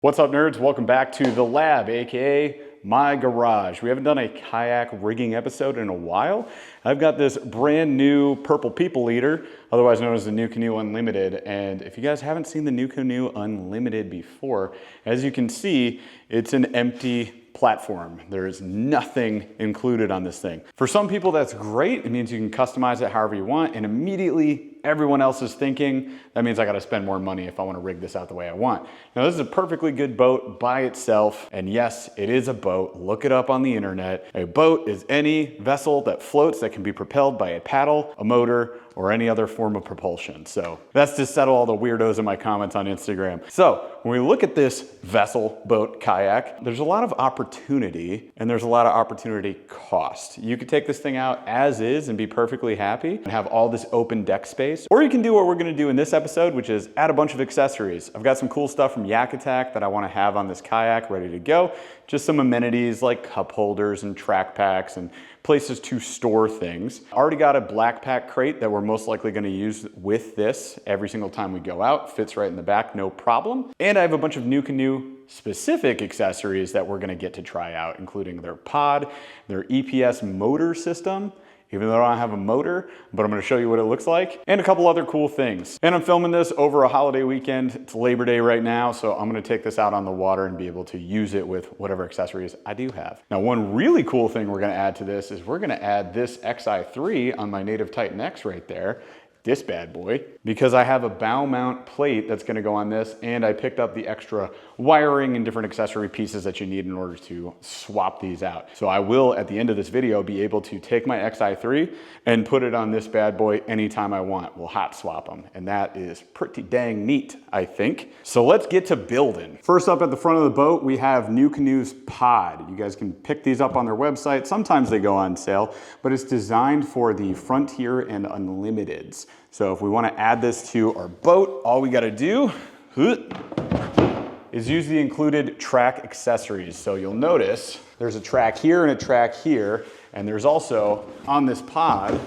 What's up, nerds? Welcome back to the lab, aka my garage. We haven't done a kayak rigging episode in a while. I've got this brand new purple people eater, otherwise known as the NuCanoe Unlimited. And if you guys haven't seen the NuCanoe Unlimited before, as you can see, it's an empty platform. There is nothing included on this thing. For some people, that's great. It means you can customize it however you want, and immediately everyone else is thinking, that means I gotta spend more money if I wanna rig this out the way I want. Now, this is a perfectly good boat by itself, and yes, it is a boat. Look it up on the internet. A boat is any vessel that floats that can be propelled by a paddle, a motor, or any other form of propulsion. So that's to settle all the weirdos in my comments on Instagram. So when we look at this vessel, boat, kayak, there's a lot of opportunity and there's a lot of opportunity cost. You could take this thing out as is and be perfectly happy and have all this open deck space. Or you can do what we're gonna do in this episode, which is add a bunch of accessories. I've got some cool stuff from Yak Attack that I wanna have on this kayak ready to go. Just some amenities like cup holders and track packs and places to store things. I already got a black pack crate that we're most likely gonna use with this every single time we go out. Fits right in the back, no problem. And I have a bunch of NuCanoe specific accessories that we're gonna get to try out, including their pod, their EPS motor system, even though I don't have a motor, but I'm gonna show you what it looks like, and a couple other cool things. And I'm filming this over a holiday weekend. It's Labor Day right now, so I'm gonna take this out on the water and be able to use it with whatever accessories I do have. Now, one really cool thing we're gonna add to this is we're gonna add this XI3 on my Native Titan X right there, this bad boy, because I have a bow mount plate that's gonna go on this, and I picked up the extra wiring and different accessory pieces that you need in order to swap these out. So I will, at the end of this video, be able to take my XI3 and put it on this bad boy anytime I want. We'll hot swap them, and that is pretty dang neat, I think. So let's get to building. First up at the front of the boat, we have NuCanoe's pod. You guys can pick these up on their website. Sometimes they go on sale, but it's designed for the Frontier and Unlimiteds. So if we want to add this to our boat, all we got to do is use the included track accessories. So you'll notice there's a track here and a track here, and there's also on this pod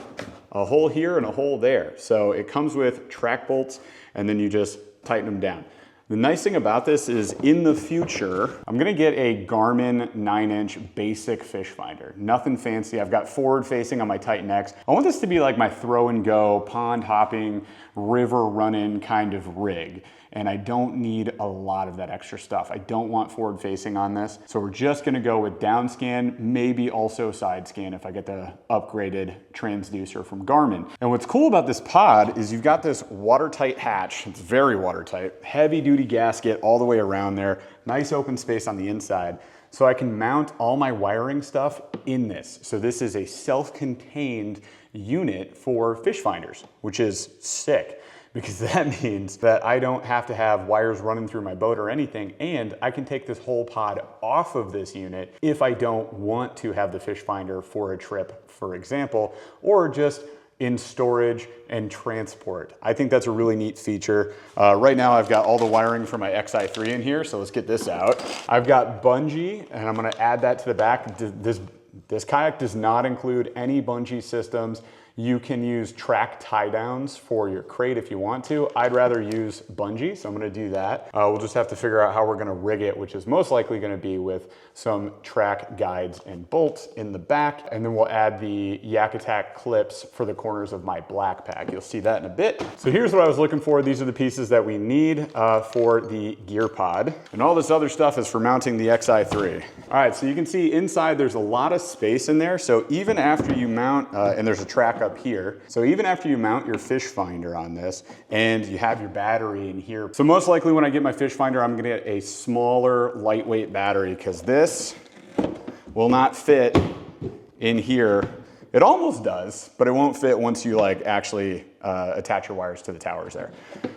a hole here and a hole there. So it comes with track bolts, and then you just tighten them down. The nice thing about this is in the future, I'm gonna get a Garmin 9-inch basic fish finder. Nothing fancy. I've got forward facing on my Titan X. I want this to be like my throw and go, pond hopping, river running kind of rig. And I don't need a lot of that extra stuff. I don't want forward facing on this. So we're just gonna go with down scan, maybe also side scan if I get the upgraded transducer from Garmin. And what's cool about this pod is you've got this watertight hatch. It's very watertight, heavy duty gasket all the way around there. Nice open space on the inside. So I can mount all my wiring stuff in this. So this is a self-contained unit for fish finders, which is sick, because that means that I don't have to have wires running through my boat or anything, and I can take this whole pod off of this unit if I don't want to have the fish finder for a trip, for example, or just in storage and transport. I think that's a really neat feature. Right now I've got all the wiring for my XI3 in here, so let's get this out. I've got bungee, and I'm gonna add that to the back. This kayak does not include any bungee systems. You can use track tie downs for your crate if you want to. I'd rather use bungee, so I'm gonna do that. We'll just have to figure out how we're gonna rig it, which is most likely gonna be with some track guides and bolts in the back. And then we'll add the Yak Attack clips for the corners of my black pack. You'll see that in a bit. So here's what I was looking for. These are the pieces that we need for the gear pod. And all this other stuff is for mounting the XI3. All right, so you can see inside there's a lot of space in there. So even after you mount, and there's a track up here. So even after you mount your fish finder on this and you have your battery in here. So most likely when I get my fish finder, I'm gonna get a smaller, lightweight battery because this will not fit in here. It almost does, but it won't fit once you like actually attach your wires to the towers there.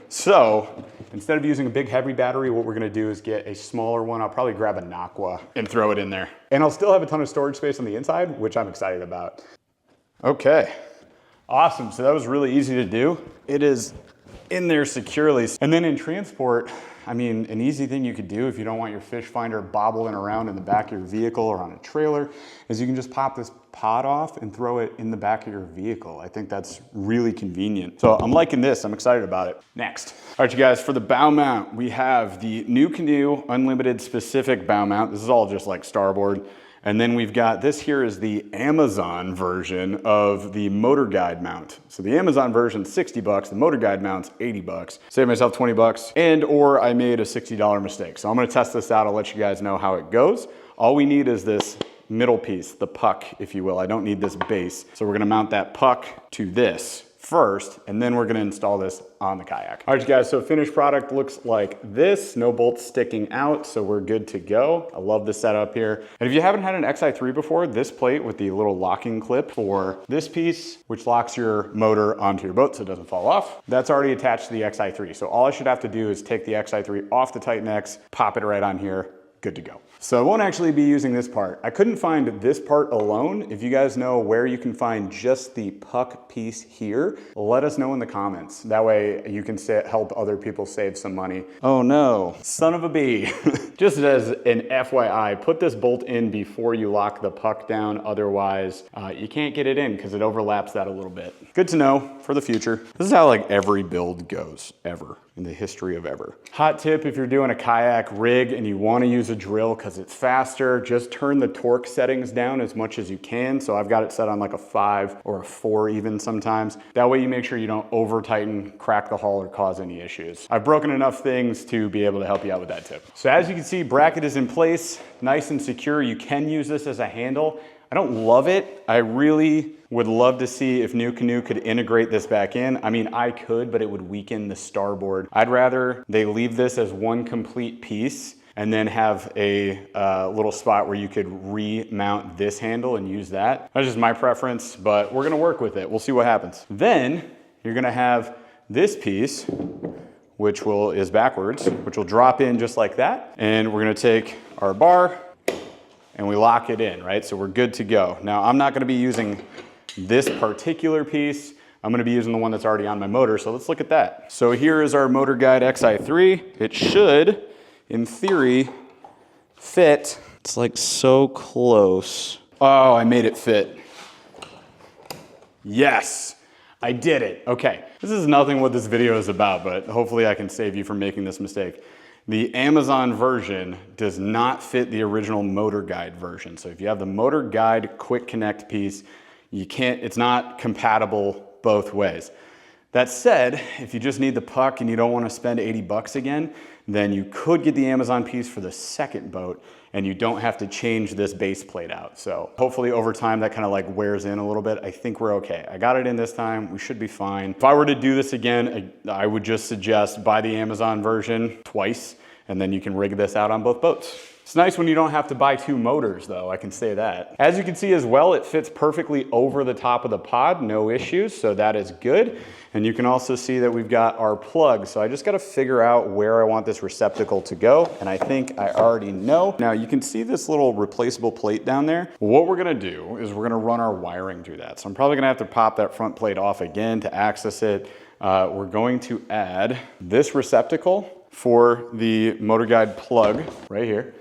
So instead of using a big heavy battery, what we're gonna do is get a smaller one. I'll probably grab a Naqua and throw it in there. And I'll still have a ton of storage space on the inside, which I'm excited about. Okay. Awesome, so that was really easy to do. It is in there securely. And then in transport, I mean, an easy thing you could do if you don't want your fish finder bobbling around in the back of your vehicle or on a trailer is you can just pop this pod off and throw it in the back of your vehicle. I think that's really convenient. So I'm liking this, I'm excited about it. Next. All right, you guys, for the bow mount, we have the NuCanoe Unlimited specific bow mount. This is all just like starboard. And then we've got, this here is the Amazon version of the Motor Guide mount. So the Amazon version, 60 bucks, the Motor Guide mount's 80 bucks. Saved myself 20 bucks, and or I made a $60 mistake. So I'm gonna test this out, I'll let you guys know how it goes. All we need is this middle piece, the puck, if you will. I don't need this base. So we're gonna mount that puck to this first, and then we're gonna install this on the kayak. All right, you guys, so finished product looks like this. No bolts sticking out, so we're good to go. I love this setup here. And if you haven't had an XI3 before, this plate with the little locking clip for this piece, which locks your motor onto your boat so it doesn't fall off, that's already attached to the XI3. So all I should have to do is take the XI3 off the Titan X, pop it right on here, good to go. So I won't actually be using this part. I couldn't find this part alone. If you guys know where you can find just the puck piece here, let us know in the comments. That way you can help other people save some money. Oh no, son of a bee. Just as an FYI, put this bolt in before you lock the puck down. Otherwise, you can't get it in because it overlaps that a little bit. Good to know for the future. This is how like every build goes, ever, in the history of ever. Hot tip, if you're doing a kayak rig and you want to use a drill because it's faster, just turn the torque settings down as much as you can. So I've got it set on like a 5 or a 4 even sometimes. That way you make sure you don't over tighten, crack the hull, or cause any issues. I've broken enough things to be able to help you out with that tip. So as you can see, bracket is in place, nice and secure. You can use this as a handle. I don't love it. I really would love to see if NuCanoe could integrate this back in. I mean, I could, but it would weaken the starboard. I'd rather they leave this as one complete piece and then have a little spot where you could remount this handle and use that. That's just my preference, but we're gonna work with it. We'll see what happens. Then you're gonna have this piece, which is backwards, which will drop in just like that. And we're gonna take our bar and we lock it in, right? So we're good to go. Now, I'm not gonna be using this particular piece. I'm gonna be using the one that's already on my motor, so let's look at that. So here is our Motor Guide XI3. It should, in theory, fit. It's like so close. Oh, I made it fit. Yes, I did it. Okay, this is nothing what this video is about, but hopefully I can save you from making this mistake. The Amazon version does not fit the original Motor Guide version. So if you have the Motor Guide Quick Connect piece, it's not compatible both ways. That said, if you just need the puck and you don't want to spend 80 bucks again, then you could get the Amazon piece for the second boat and you don't have to change this base plate out. So hopefully over time that kind of like wears in a little bit. I think we're okay. I got it in this time, we should be fine. If I were to do this again, I would just suggest buy the Amazon version twice and then you can rig this out on both boats. It's nice when you don't have to buy 2 motors though, I can say that. As you can see as well, it fits perfectly over the top of the pod, no issues, so that is good. And you can also see that we've got our plug. So I just gotta figure out where I want this receptacle to go, and I think I already know. Now you can see this little replaceable plate down there. What we're gonna do is we're gonna run our wiring through that. So I'm probably gonna have to pop that front plate off again to access it. We're going to add this receptacle for the Motor Guide plug right here.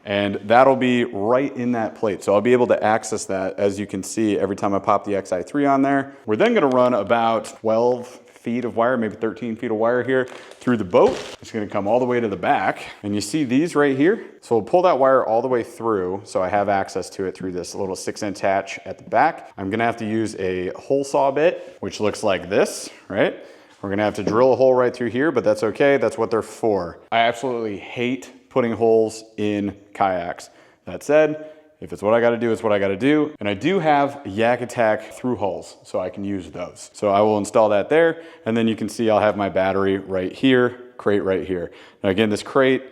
And that'll be right in that plate. So I'll be able to access that, as you can see, every time I pop the XI3 on there. We're then gonna run about 12 feet of wire, maybe 13 feet of wire here through the boat. It's gonna come all the way to the back. And you see these right here? So we'll pull that wire all the way through so I have access to it through this little 6-inch hatch at the back. I'm gonna have to use a hole saw bit, which looks like this, right? We're gonna have to drill a hole right through here, but that's okay, that's what they're for. I absolutely hate putting holes in kayaks. That said, if it's what I gotta do, it's what I gotta do. And I do have Yak Attack through hulls, so I can use those. So I will install that there, and then you can see I'll have my battery right here, crate right here. Now again, this crate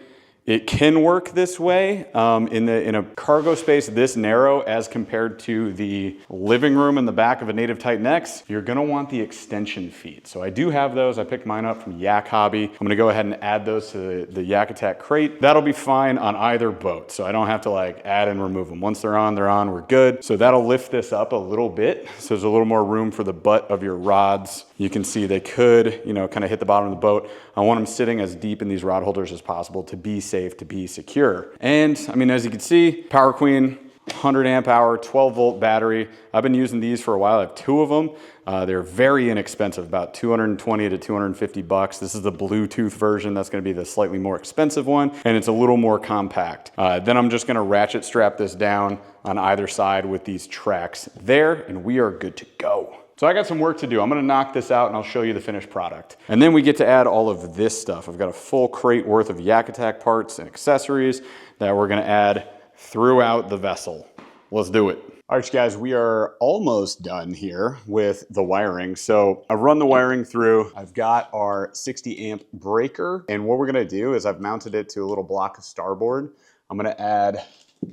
It can work this way in a cargo space this narrow as compared to the living room in the back of a Native Titan X. You're gonna want the extension feet. So I do have those. I picked mine up from Yak Hobby. I'm gonna go ahead and add those to the Yak Attack crate. That'll be fine on either boat. So I don't have to like add and remove them. Once they're on, we're good. So that'll lift this up a little bit. So there's a little more room for the butt of your rods. You can see they could, you know, kind of hit the bottom of the boat. I want them sitting as deep in these rod holders as possible to be safe, to be secure. And I mean, as you can see, Power Queen, 100 amp hour, 12 volt battery. I've been using these for a while. I have 2 of them. They're very inexpensive, about 220 to 250 bucks. This is the Bluetooth version. That's gonna be the slightly more expensive one, and it's a little more compact. Then I'm just gonna ratchet strap this down on either side with these tracks there, and we are good to go. So I got some work to do. I'm gonna knock this out and I'll show you the finished product. And then we get to add all of this stuff. I've got a full crate worth of Yak Attack parts and accessories that we're gonna add throughout the vessel. Let's do it. All right, guys, we are almost done here with the wiring. So I've run the wiring through. I've got our 60 amp breaker. And what we're gonna do is I've mounted it to a little block of starboard. I'm gonna add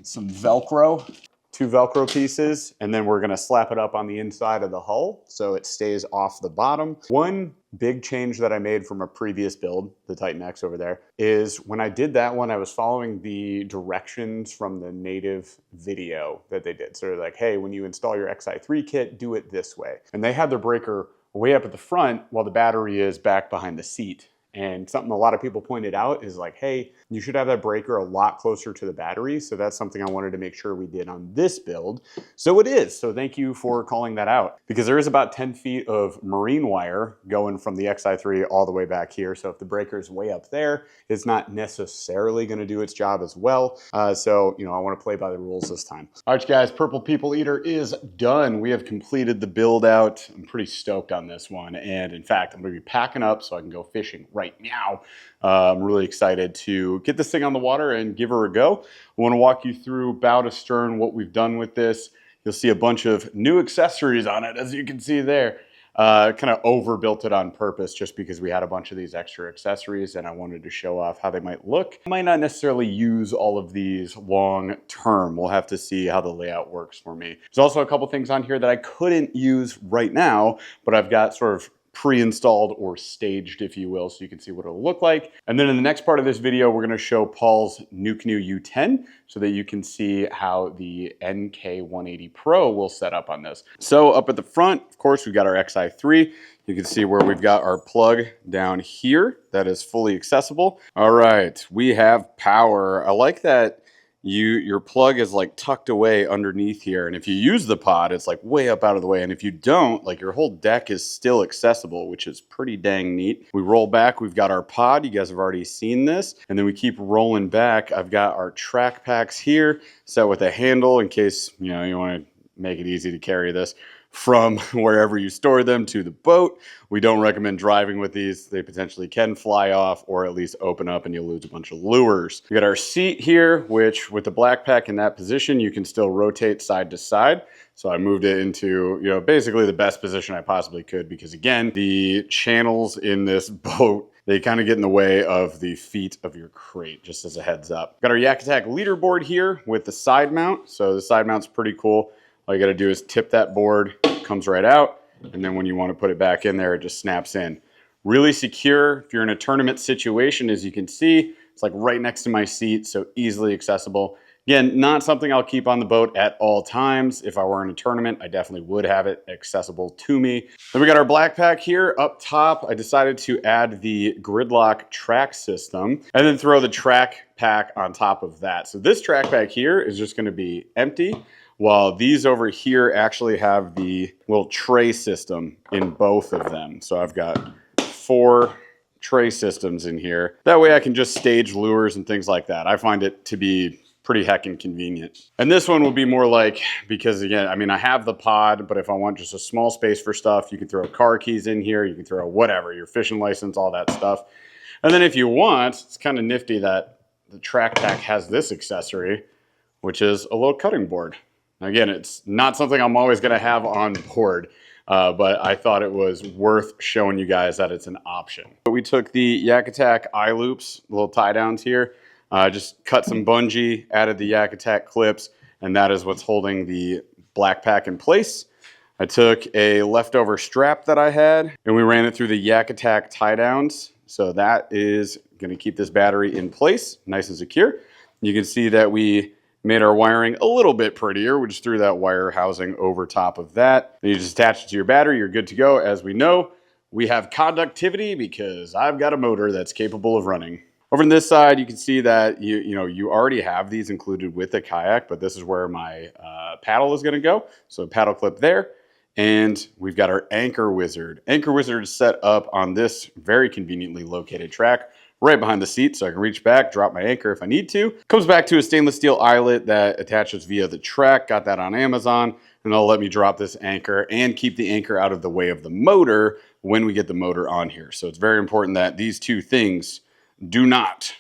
some Velcro, 2 Velcro pieces, and then we're gonna slap it up on the inside of the hull so it stays off the bottom. One big change that I made from a previous build, the Titan X over there, is when I did that one, I was following the directions from the Native video that they did. So they're like, hey, when you install your XI3 kit, do it this way. And they had their breaker way up at the front while the battery is back behind the seat. And something a lot of people pointed out is like, hey, you should have that breaker a lot closer to the battery. So that's something I wanted to make sure we did on this build. So it is. So thank you for calling that out, because there is about 10 feet of marine wire going from the XI3 all the way back here. So if the breaker is way up there, it's not necessarily going to do its job as well. So, you know, I want to play by the rules this time. All right, guys, Purple People Eater is done. We have completed the build out. I'm pretty stoked on this one. And in fact, I'm going to be packing up so I can go fishing right now. I'm really excited to get this thing on the water and give her a go. I want to walk you through bow to stern what we've done with this. You'll see a bunch of new accessories on it, as you can see there. Kind of overbuilt it on purpose just because we had a bunch of these extra accessories and I wanted to show off how they might look. I might not necessarily use all of these long term. We'll have to see how the layout works for me. There's also a couple things on here that I couldn't use right now, but I've got sort of pre-installed or staged, if you will, so you can see what it'll look like. And then in the next part of this video, we're gonna show Paul's NuCanoe U10 so that you can see how the NK180 Pro will set up on this. So up at the front, of course, we've got our XI3. You can see where we've got our plug down here that is fully accessible. All right, we have power. I like that your plug is like tucked away underneath here. And if you use the pod, it's like way up out of the way. And if you don't, like your whole deck is still accessible, which is pretty dang neat. We roll back, we've got our pod. You guys have already seen this. And then we keep rolling back. I've got our track packs here set with a handle in case, you know, you want to make it easy to carry this from wherever you store them to the boat. We don't recommend driving with these. They potentially can fly off or at least open up and you'll lose a bunch of lures. We got our seat here, which with the black pack in that position, you can still rotate side to side. So I moved it into, you know, basically the best position I possibly could, because again, the channels in this boat, they kind of get in the way of the feet of your crate, just as a heads up. Got our Yak Attack leaderboard here with the side mount. So the side mount's pretty cool. All you gotta do is tip that board, it comes right out, and then when you wanna put it back in there, it just snaps in. Really secure. If you're in a tournament situation, as you can see, it's like right next to my seat, so easily accessible. Again, not something I'll keep on the boat at all times. If I were in a tournament, I definitely would have it accessible to me. Then we got our black pack here up top. I decided to add the gridlock track system and then throw the track pack on top of that. So this track pack here is just gonna be empty, while these over here actually have the little tray system in both of them. So I've got 4 tray systems in here. That way I can just stage lures and things like that. I find it to be pretty heckin' convenient. And this one will be more like, because again, I mean, I have the pod, but if I want just a small space for stuff, you can throw car keys in here, you can throw whatever, your fishing license, all that stuff. And then if you want, it's kind of nifty that the track pack has this accessory, which is a little cutting board. Again, it's not something I'm always gonna have on board, but I thought it was worth showing you guys that it's an option. But we took the Yak Attack eye loops, little tie downs here. Just cut some bungee, added the Yak Attack clips, and that is what's holding the black pack in place. I took a leftover strap that I had and we ran it through the Yak Attack tie downs. So that is going to keep this battery in place, nice and secure. You can see that we made our wiring a little bit prettier. We just threw that wire housing over top of that. Then you just attach it to your battery, you're good to go. As we know, we have conductivity because I've got a motor that's capable of running. Over on this side, you can see that you already have these included with the kayak, but this is where my paddle is going to go. So paddle clip there. And we've got our Anchor Wizard. Anchor Wizard is set up on this very conveniently located track right behind the seat, so I can reach back, drop my anchor if I need to. Comes back to a stainless steel eyelet that attaches via the track. Got that on Amazon, and it'll let me drop this anchor and keep the anchor out of the way of the motor when we get the motor on here. So it's very important that these two things do not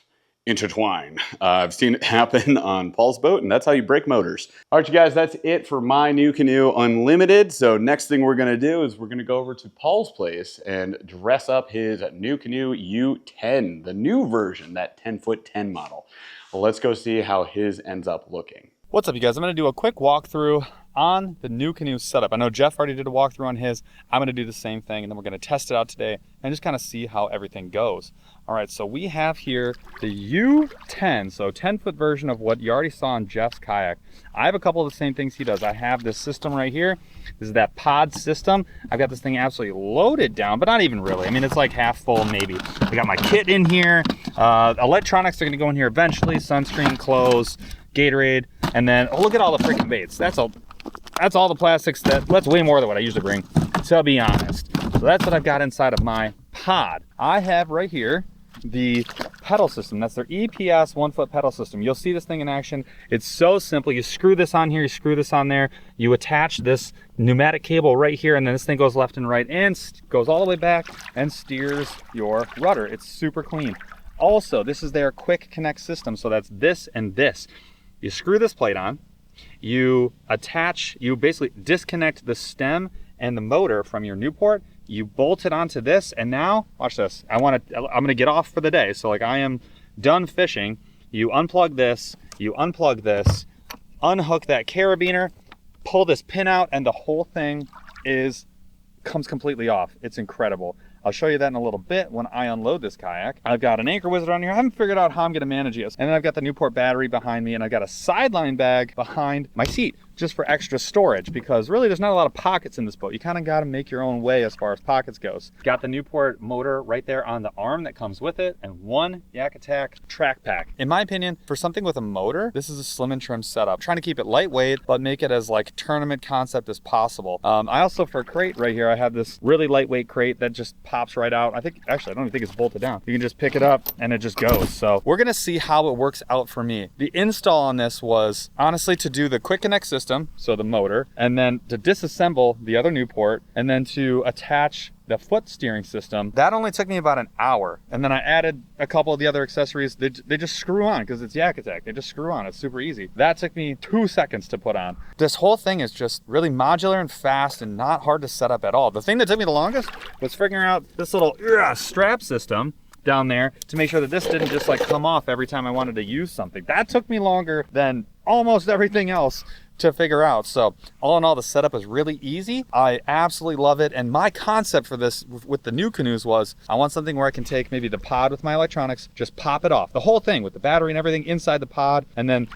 intertwine. I've seen it happen on Paul's boat, and that's how you break motors. All right, you guys, that's it for my NuCanoe Unlimited. So next thing we're gonna do is we're gonna go over to Paul's place and dress up his NuCanoe U10, the new version, that 10'10" model. Well, let's go see how his ends up looking. What's up, you guys? I'm gonna do a quick walkthrough on the NuCanoe setup. I know Jeff already did a walkthrough on his. I'm gonna do the same thing, and then we're gonna test it out today and just kind of see how everything goes. All right, so we have here the U10, so 10-foot version of what you already saw on Jeff's kayak. I have a couple of the same things he does. I have this system right here. This is that pod system. I've got this thing absolutely loaded down, but not even really. I mean, it's like half full maybe. I got my kit in here. Electronics are gonna go in here eventually, sunscreen, clothes, Gatorade, and then, oh, look at all the freaking baits. That's all the plastics. That's way more than what I usually bring, to be honest. So that's what I've got inside of my pod. I have right here the pedal system. That's their EPS 1-foot pedal system. You'll see this thing in action. It's so simple. You screw this on here, you screw this on there, you attach this pneumatic cable right here, and then this thing goes left and right and goes all the way back and steers your rudder. It's super clean. Also, this is their Quick Connect system. So that's this and this. You screw this plate on, you basically disconnect the stem and the motor from your Newport, you bolt it onto this, and now, watch this, I'm gonna get off for the day, so like I am done fishing. You unplug this, unhook that carabiner, pull this pin out, and the whole thing comes completely off. It's incredible. I'll show you that in a little bit when I unload this kayak. I've got an Anchor Wizard on here. I haven't figured out how I'm gonna manage this. And then I've got the Newport battery behind me, and I've got a sideline bag behind my seat just for extra storage, because really there's not a lot of pockets in this boat. You kind of got to make your own way as far as pockets goes. Got the Newport motor right there on the arm that comes with it, and one Yak Attack track pack. In my opinion, for something with a motor, this is a slim and trim setup. Trying to keep it lightweight, but make it as like tournament concept as possible. I also, for a crate right here, I have this really lightweight crate that just pops right out. I don't even think it's bolted down. You can just pick it up and it just goes. So we're gonna see how it works out for me. The install on this was honestly to do the Quick Connect system, so the motor, and then to disassemble the other Newport, and then to attach the foot steering system. That only took me about an hour. And then I added a couple of the other accessories. They just screw on because it's Yak Attack. They just screw on. It's super easy. That took me 2 seconds to put on. This whole thing is just really modular and fast and not hard to set up at all. The thing that took me the longest was figuring out this little strap system down there to make sure that this didn't just like come off every time I wanted to use something. That took me longer than almost everything else to figure out. So all in all, the setup is really easy. I absolutely love it. And my concept for this with the NuCanoes was I want something where I can take maybe the pod with my electronics, just pop it off, the whole thing with the battery and everything inside the pod, and then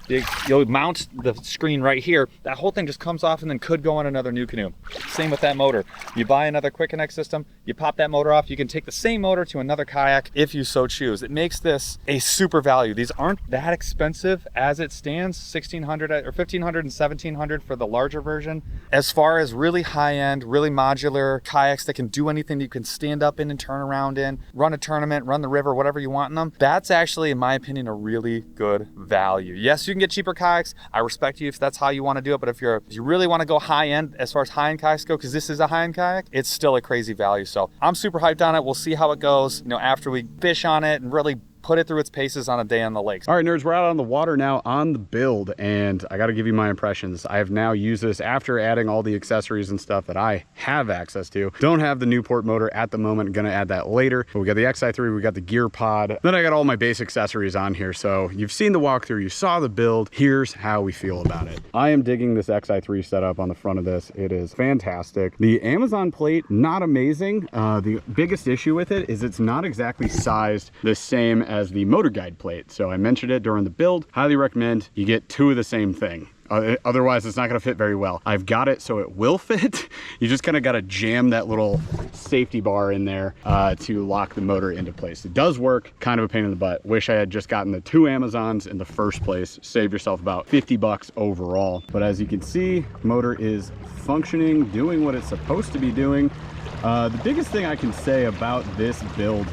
you'll mount the screen right here. That whole thing just comes off and then could go on another NuCanoe. Same with that motor. You buy another Quick Connect system, you pop that motor off, you can take the same motor to another kayak if you so choose. It makes this a super value. These aren't that expensive as it stands, $1,600 or $1,500 and $1,700 for the larger version. As far as really high-end, really modular kayaks that can do anything that you can stand up in and turn around in, run a tournament, run the river, whatever you want in them, that's actually, in my opinion, a really good value. Yes, you can get cheaper kayaks. I respect you if that's how you want to do it, but if you really want to go high-end as far as high-end kayaks go, because this is a high-end kayak, it's still a crazy value. So I'm super hyped on it. We'll see how it goes, after we fish on it and really put it through its paces on a day on the lakes. All right, nerds, we're out on the water now on the build, and I got to give you my impressions. I have now used this after adding all the accessories and stuff that I have access to. Don't have the Newport motor at the moment, gonna add that later. But we got the XI3, we got the gear pod, then I got all my base accessories on here. So you've seen the walkthrough, you saw the build. Here's how we feel about it. I am digging this XI3 setup on the front of this. It is fantastic. The Amazon plate, not amazing. The biggest issue with it is it's not exactly sized the same as the motor guide plate. So I mentioned it during the build. Highly recommend you get two of the same thing. Otherwise, it's not gonna fit very well. I've got it so it will fit. You just kind of gotta jam that little safety bar in there to lock the motor into place. It does work, kind of a pain in the butt. Wish I had just gotten the two Amazons in the first place. Save yourself about 50 bucks overall. But as you can see, motor is functioning, doing what it's supposed to be doing. The biggest thing I can say about this build,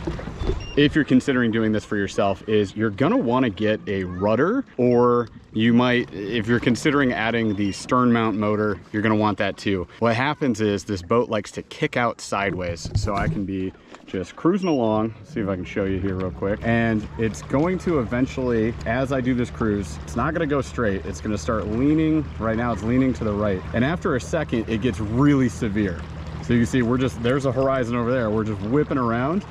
if you're considering doing this for yourself, is you're gonna wanna get a rudder, or you might, if you're considering adding the stern mount motor, you're gonna want that too. What happens is this boat likes to kick out sideways. So I can be just cruising along, see if I can show you here real quick. And it's going to eventually, as I do this cruise, it's not gonna go straight. It's gonna start leaning. Right now it's leaning to the right. And after a second, it gets really severe. So you see, there's a horizon over there. We're just whipping around.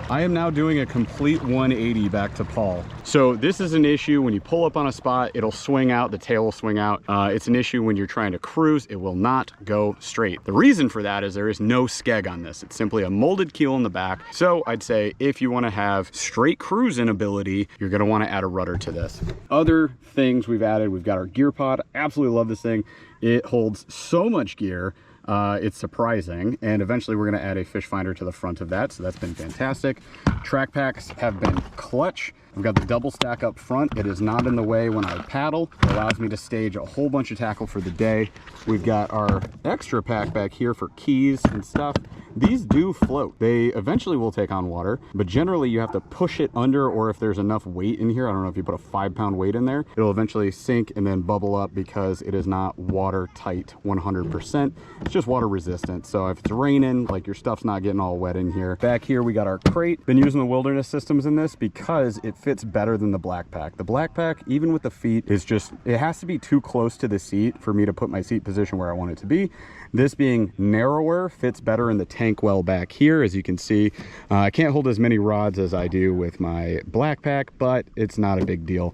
I am now doing a complete 180 back to Paul. So this is an issue when you pull up on a spot, it'll swing out, the tail will swing out. It's an issue when you're trying to cruise, it will not go straight. The reason for that is there is no skeg on this. It's simply a molded keel in the back. So I'd say if you wanna have straight cruising ability, you're gonna wanna add a rudder to this. Other things we've added, we've got our gear pod. Absolutely love this thing. It holds so much gear. It's surprising, and eventually we're going to add a fish finder to the front of that, so that's been fantastic. Track packs have been clutch. We've got the double stack up front. It is not in the way when I paddle. It allows me to stage a whole bunch of tackle for the day. We've got our extra pack back here for keys and stuff. These do float. They eventually will take on water, but generally you have to push it under, or if there's enough weight in here, I don't know if you put a 5-pound weight in there, it'll eventually sink and then bubble up because it is not watertight 100%. It's just water resistant. So if it's raining, like your stuff's not getting all wet in here. Back here, we got our crate. Been using the Wilderness systems in this because it fits better than the Black Pack. The Black Pack, even with the feet, is just, it has to be too close to the seat for me to put my seat position where I want it to be. This being narrower fits better in the tank well back here. As you can see, I can't hold as many rods as I do with my Black Pack, but it's not a big deal.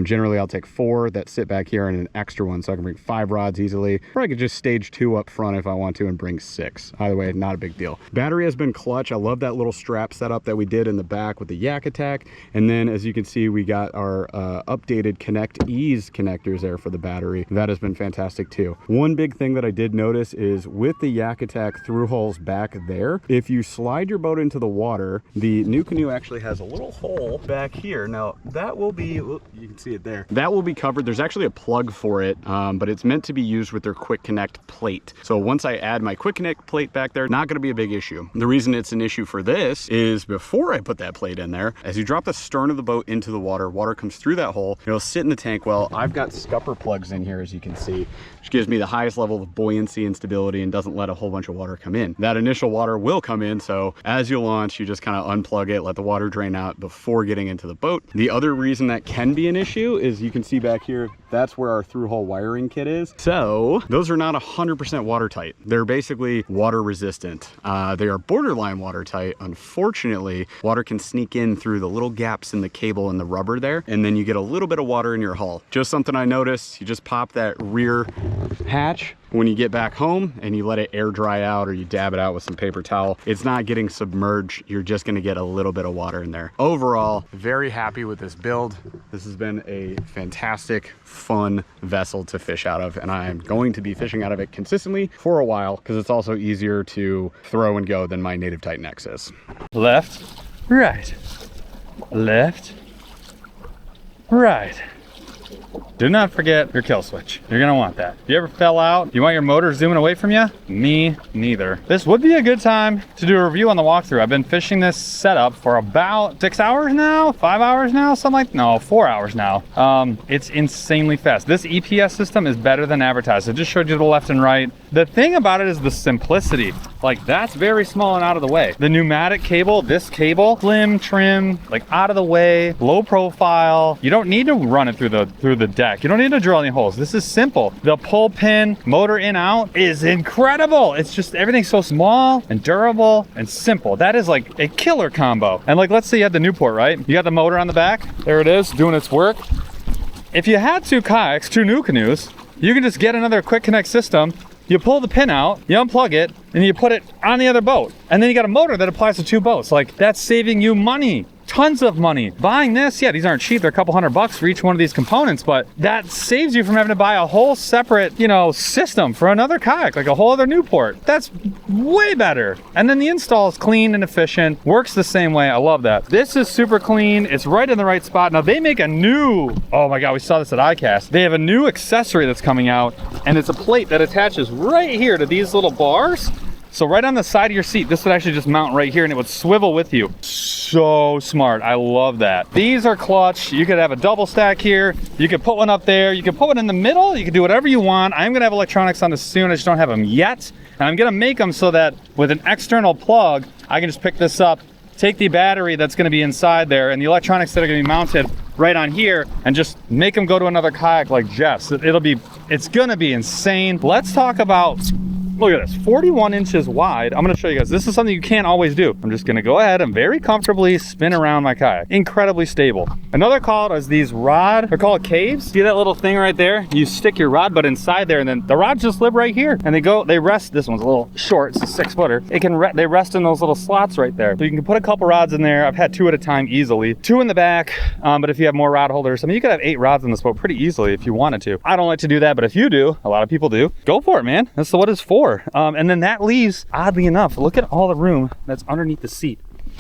Generally, I'll take 4 that sit back here and an extra one, so I can bring 5 rods easily. Or I could just stage 2 up front if I want to and bring 6. Either way, not a big deal. Battery has been clutch. I love that little strap setup that we did in the back with the Yak Attack. And then, as you can see, we got our updated Connect Ease connectors there for the battery. That has been fantastic too. One big thing that I did notice is with the Yak Attack through hulls back there, if you slide your boat into the water, the NuCanoe actually has a little hole back here. Now that will be, you can see it there, that will be covered. There's actually a plug for it, but it's meant to be used with their Quick Connect plate. So once I add my Quick Connect plate back there, not going to be a big issue. The reason it's an issue for this is before I put that plate in there, as you drop the stern of the boat into the water, water comes through that hole, it'll sit in the tank well. I've got scupper plugs in here, as you can see, which gives me the highest level of buoyancy and stability and doesn't let a whole bunch of water come in. That initial water will come in, so as you launch, you just kind of unplug it, let the water drain out before getting into the boat. The other reason that can be an issue is you can see back here, that's where our through-hull wiring kit is. So those are not 100% watertight. They're basically water resistant. They are borderline watertight. Unfortunately, water can sneak in through the little gaps in the cable and the rubber there, and then you get a little bit of water in your hull. Just something I noticed. You just pop that rear hatch when you get back home and you let it air dry out, or you dab it out with some paper towel. It's not getting submerged. You're just gonna get a little bit of water in there. Overall, very happy with this build. This has been a fantastic, fun vessel to fish out of, and I'm going to be fishing out of it consistently for a while because it's also easier to throw and go than my Native Titan X is. Left, right, left, right. do not forget your kill switch. You're gonna want that. If you ever fell out, you want your motor zooming away from you? Me neither. This would be a good time to do a review on the walkthrough. I've been fishing this setup for about 6 hours now, 5 hours now, something like, no, 4 hours now. It's insanely fast. This EPS system is better than advertised. I just showed you the left and right. The thing about it is the simplicity. Like, that's very small and out of the way. The pneumatic cable, this cable, slim, trim, like out of the way, low profile. You don't need to run it through the deck. You don't need to drill any holes. This is simple. The pull pin, motor in, out is incredible. It's just, everything's so small and durable and simple. That is like a killer combo. And like, let's say you had the Newport, right? You got the motor on the back. There it is, doing its work. If you had two kayaks, two NuCanoes, you can just get another Quick Connect system. You pull the pin out, you unplug it, and you put it on the other boat. And then you got a motor that applies to two boats. Like, that's saving you money. Tons of money. Buying this, yeah, these aren't cheap. They're a couple $100 for each one of these components, but that saves you from having to buy a whole separate, you know, system for another kayak, like a whole other Newport. That's way better. And then the install is clean and efficient, works the same way. I love that. This is super clean. It's right in the right spot. Now they make a new, oh my God, we saw this at iCast. They have a new accessory that's coming out, and it's a plate that attaches right here to these little bars. So right on the side of your seat, this would actually just mount right here and it would swivel with you. So smart, I love that. These are clutch. You could have a double stack here. You could put one up there. You could put one in the middle. You can do whatever you want. I'm gonna have electronics on this soon. I just don't have them yet. And I'm gonna make them so that with an external plug, I can just pick this up, take the battery that's gonna be inside there and the electronics that are gonna be mounted right on here and just make them go to another kayak like Jeff's. It's gonna be insane. Let's talk about, look at this, 41 inches wide. I'm gonna show you guys, this is something you can't always do. I'm just gonna go ahead and very comfortably spin around my kayak. Incredibly stable. Another call is these they're called caves. See that little thing right there? You stick your rod butt inside there and then the rods just live right here. And they rest, this one's a little short, it's a 6-footer. They rest in those little slots right there. So you can put a couple rods in there. I've had 2 at a time easily. 2 in the back, but if you have more rod holders, I mean, you could have 8 rods in this boat pretty easily if you wanted to. I don't like to do that, but if you do, a lot of people do, go for it, man. That's what it's for. And then that leaves, oddly enough, look at all the room that's underneath the seat.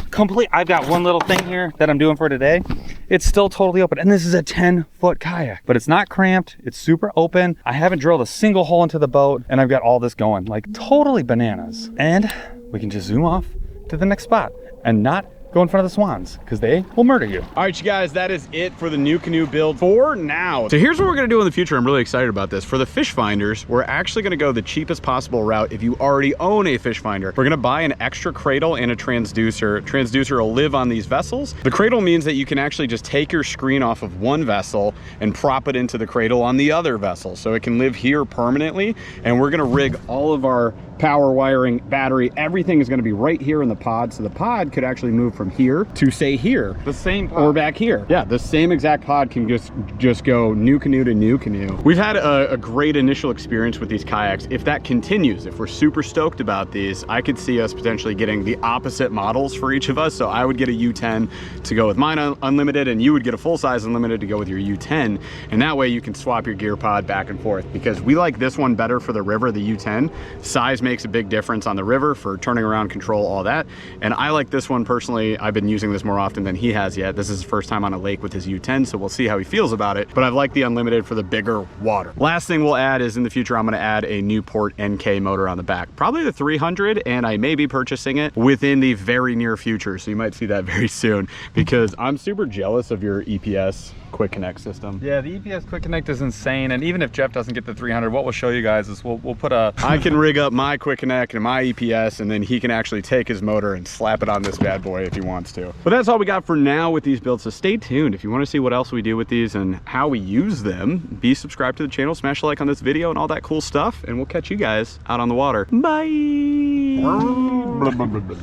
Complete. I've got one little thing here that I'm doing for today. It's still totally open. And this is a 10-foot kayak, but it's not cramped. It's super open. I haven't drilled a single hole into the boat and I've got all this going, like totally bananas. And we can just zoom off to the next spot and not go in front of the swans because they will murder you. All right, you guys, that is it for the NuCanoe build for now. So here's what we're gonna do in the future. I'm really excited about this. For the fish finders, we're actually gonna go the cheapest possible route if you already own a fish finder. We're gonna buy an extra cradle and a transducer. Transducer will live on these vessels. The cradle means that you can actually just take your screen off of one vessel and prop it into the cradle on the other vessel. So it can live here permanently. And we're gonna rig all of our power wiring, battery, everything is gonna be right here in the pod. So the pod could actually move from here to say here. The same pod. Or back here. Yeah, the same exact pod can just go NuCanoe to NuCanoe. We've had a great initial experience with these kayaks. If that continues, if we're super stoked about these, I could see us potentially getting the opposite models for each of us. So I would get a U10 to go with mine Unlimited, and you would get a full-size Unlimited to go with your U10. And that way you can swap your gear pod back and forth, because we like this one better for the river, the U10. Size makes a big difference on the river for turning around, control, all that. And I like this one personally. I've been using this more often than he has yet. This is his first time on a lake with his U10, so we'll see how he feels about it. But I've liked the Unlimited for the bigger water. Last thing we'll add is in the future, I'm gonna add a Newport NK motor on the back. Probably the 300, and I may be purchasing it within the very near future. So you might see that very soon, because I'm super jealous of your EPS Quick Connect system. Yeah, the EPS Quick Connect is insane. And even if Jeff doesn't get the 300, what we'll show you guys is we'll put a... I can rig up my Quick Connect and my EPS, and then he can actually take his motor and slap it on this bad boy if he wants to. But that's all we got for now with these builds, so stay tuned. If you want to see what else we do with these and how we use them, be subscribed to the channel, smash a like on this video and all that cool stuff, and we'll catch you guys out on the water. Bye!